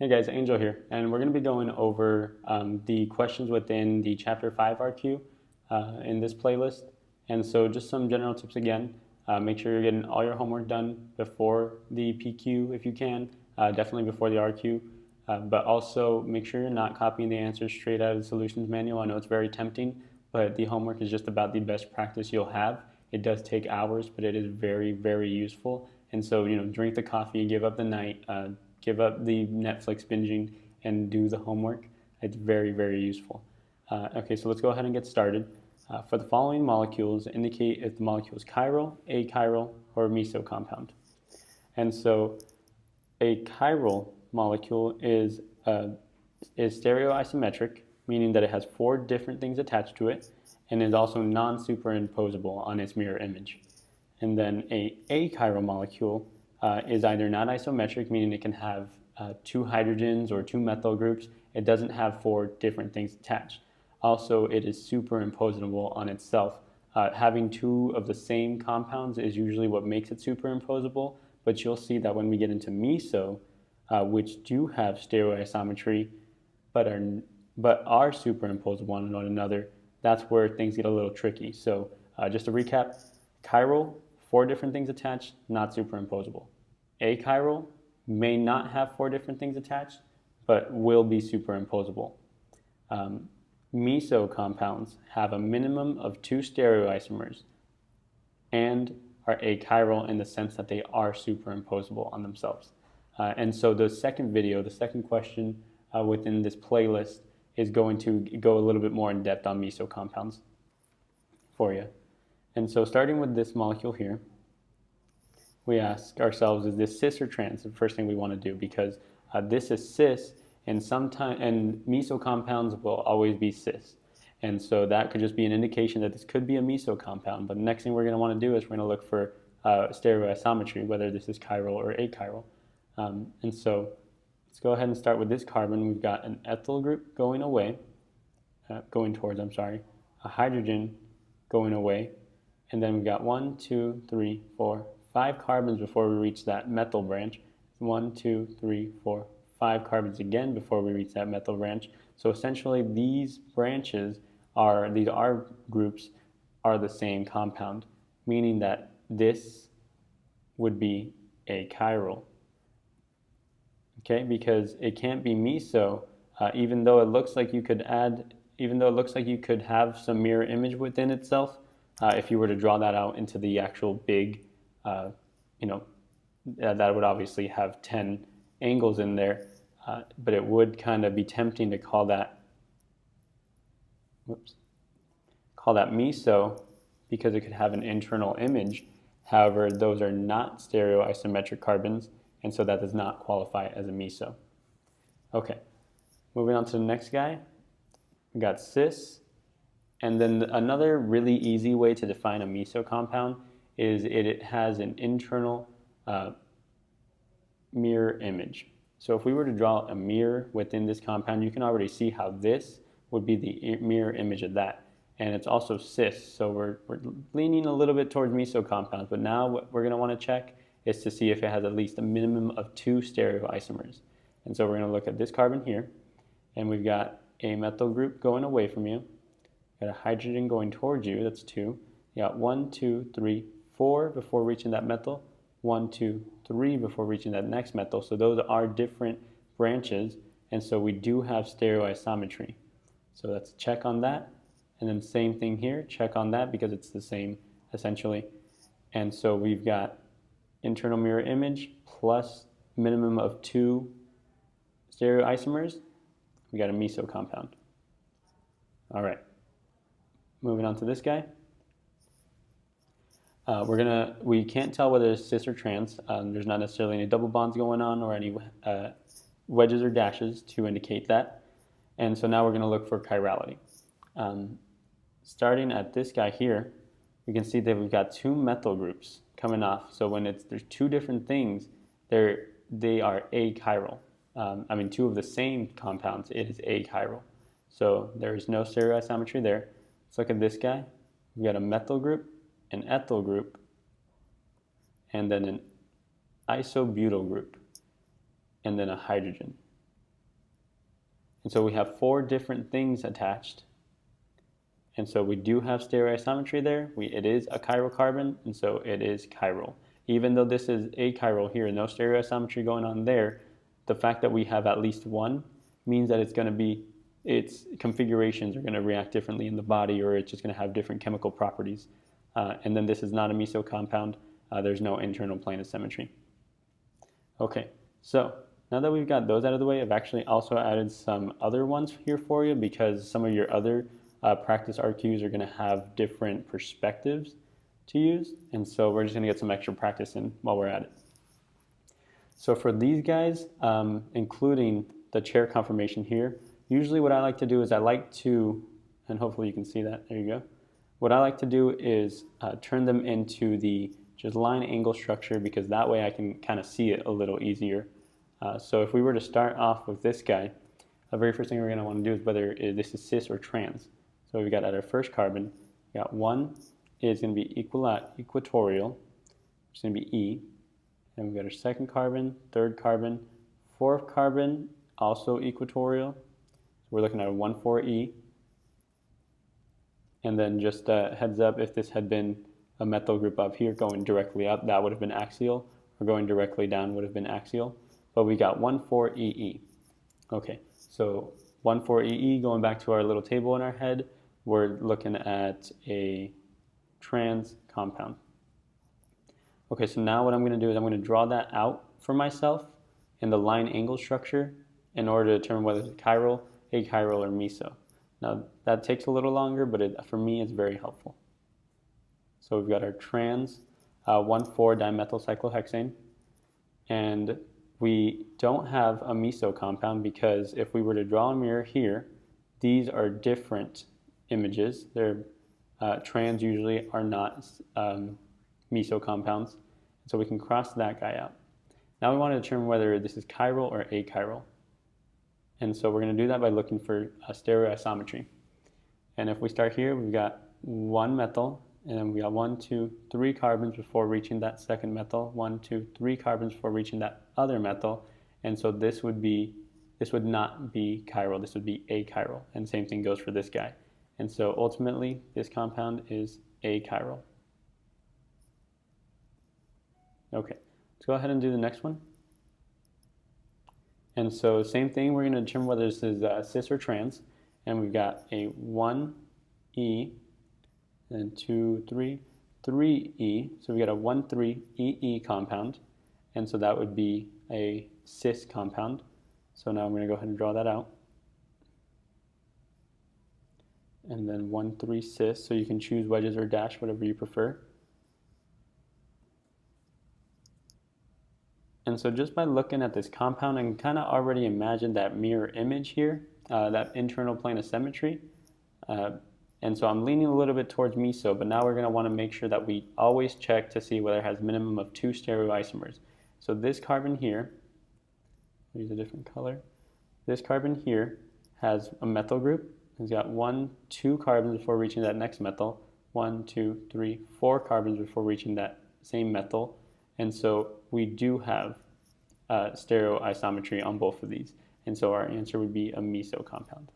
Hey guys, Angel here, and we're going to be going over the questions within the Chapter 5 RQ in this playlist. And so just some general tips again. Make sure you're getting all your homework done before the PQ if you can, definitely before the RQ. But also make sure you're not copying the answers straight out of the solutions manual. I know it's very tempting, but the homework is just about the best practice you'll have. It does take hours, but it is very, very useful. And so, drink the coffee, give up the night, give up the Netflix binging, and do the homework. It's very, very useful. Okay, so let's go ahead and get started. For the following molecules, indicate if the molecule is chiral, achiral, or meso compound. And so a chiral molecule is stereoisometric, meaning that it has 4 different things attached to it, and is also non-superimposable on its mirror image. And then a achiral molecule is either not isometric, meaning it can have 2 hydrogens or 2 methyl groups. It doesn't have 4 different things attached. Also, it is superimposable on itself. Having 2 of the same compounds is usually what makes it superimposable, but you'll see that when we get into meso, which do have stereoisometry, but are superimposable on one another, that's where things get a little tricky. So just to recap, chiral, 4 different things attached, not superimposable. Achiral may not have 4 different things attached, but will be superimposable. Meso compounds have a minimum of 2 stereoisomers and are achiral in the sense that they are superimposable on themselves. And so the second question within this playlist is going to go a little bit more in depth on meso compounds for you. And so starting with this molecule here, we ask ourselves, is this cis or trans? The first thing we want to do, because this is cis, and meso compounds will always be cis. And so that could just be an indication that this could be a meso compound. But the next thing we're going to want to do is we're going to look for stereoisometry, whether this is chiral or achiral. And so let's go ahead and start with this carbon. We've got an ethyl group going towards, a hydrogen going away. And then we've got 1, 2, 3, 4, 5 carbons before we reach that methyl branch. 1, 2, 3, 4, 5 carbons again before we reach that methyl branch. So essentially these R groups are the same compound, meaning that this would be achiral. Okay, because it can't be meso, even though it looks like you could have some mirror image within itself. If you were to draw that out into the actual big, that would obviously have 10 angles in there, but it would kind of be tempting to call that meso because it could have an internal image. However, those are not stereoisometric carbons, and so that does not qualify as a meso. Okay, moving on to the next guy, we got cis. And then another really easy way to define a meso compound is it has an internal mirror image. So if we were to draw a mirror within this compound, you can already see how this would be the mirror image of that. And it's also cis, so we're leaning a little bit towards meso compounds, but now what we're going to want to check is to see if it has at least a minimum of 2 stereoisomers. And so we're going to look at this carbon here, and we've got a methyl group going away from you. Got a hydrogen going towards you, that's 2. You got 1, 2, 3, 4 before reaching that methyl, 1, 2, 3 before reaching that next methyl. So those are different branches, and so we do have stereoisometry. So let's check on that. And then same thing here, check on that because it's the same essentially. And so we've got internal mirror image plus minimum of 2 stereoisomers. We got a meso compound. All right. Moving on to this guy. We can't tell whether it's cis or trans. There's not necessarily any double bonds going on or any wedges or dashes to indicate that. And so now we're going to look for chirality. Starting at this guy here, we can see that we've got 2 methyl groups coming off. So when there's 2 different things, they are achiral. 2 of the same compounds, it is achiral. So there is no stereoisometry there. Let's look at this guy. We've got a methyl group, an ethyl group, and then an isobutyl group, and then a hydrogen. And so we have 4 different things attached. And so we do have stereoisometry there. It is a chiral carbon, and so it is chiral. Even though this is achiral here, no stereoisometry going on there, the fact that we have at least one means that its configurations are going to react differently in the body, or it's just going to have different chemical properties. And then this is not a meso compound. There's no internal plane of symmetry. Okay, so now that we've got those out of the way, I've actually also added some other ones here for you, because some of your other practice RQs are going to have different perspectives to use, and so we're just going to get some extra practice in while we're at it. So for these guys, including the chair conformation here, usually what I like to do is and hopefully you can see that, there you go. What I like to do is turn them into the just line angle structure, because that way I can kind of see it a little easier. So if we were to start off with this guy, the very first thing we're going to want to do is whether this is cis or trans. So we've got at our first carbon, we got 1 is going to be equatorial, which is going to be E. And we've got our second carbon, third carbon, fourth carbon, also equatorial. So we're looking at a 1,4-E. And then just a heads up, if this had been a methyl group up here going directly up, that would have been axial, or going directly down would have been axial. But we got 1,4-EE. Okay, so 1,4-EE, going back to our little table in our head, we're looking at a trans compound. Okay, so now what I'm going to do is I'm going to draw that out for myself in the line angle structure in order to determine whether it's chiral, achiral, or meso. Now that takes a little longer, but for me it's very helpful. So we've got our trans 1,4-dimethyl cyclohexane, and we don't have a meso compound, because if we were to draw a mirror here, these are different images. They're trans usually are not meso compounds, so we can cross that guy out. Now we want to determine whether this is chiral or achiral, and so we're going to do that by looking for stereoisometry. And if we start here, we've got 1 methyl, and then we got 1, 2, 3 carbons before reaching that second methyl, 1, 2, 3 carbons before reaching that other methyl, and so this would not be chiral, this would be achiral, and same thing goes for this guy. And so ultimately, this compound is achiral. Okay, let's go ahead and do the next one. And so same thing, we're going to determine whether this is cis or trans. And we've got a 1E, and 2, 3, 3E. So we got a 1,3-EE compound. And so that would be a cis compound. So now I'm going to go ahead and draw that out. And then 1,3 cis, so you can choose wedges or dash, whatever you prefer. And so just by looking at this compound, I can kind of already imagine that mirror image here, that internal plane of symmetry. And so I'm leaning a little bit towards meso, but now we're going to want to make sure that we always check to see whether it has minimum of 2 stereoisomers. So this carbon here, I'll use a different color. This carbon here has a methyl group. It's got 1, 2 carbons before reaching that next methyl, 1, 2, 3, 4 carbons before reaching that same methyl. And so we do have stereoisometry on both of these. And so our answer would be a meso compound.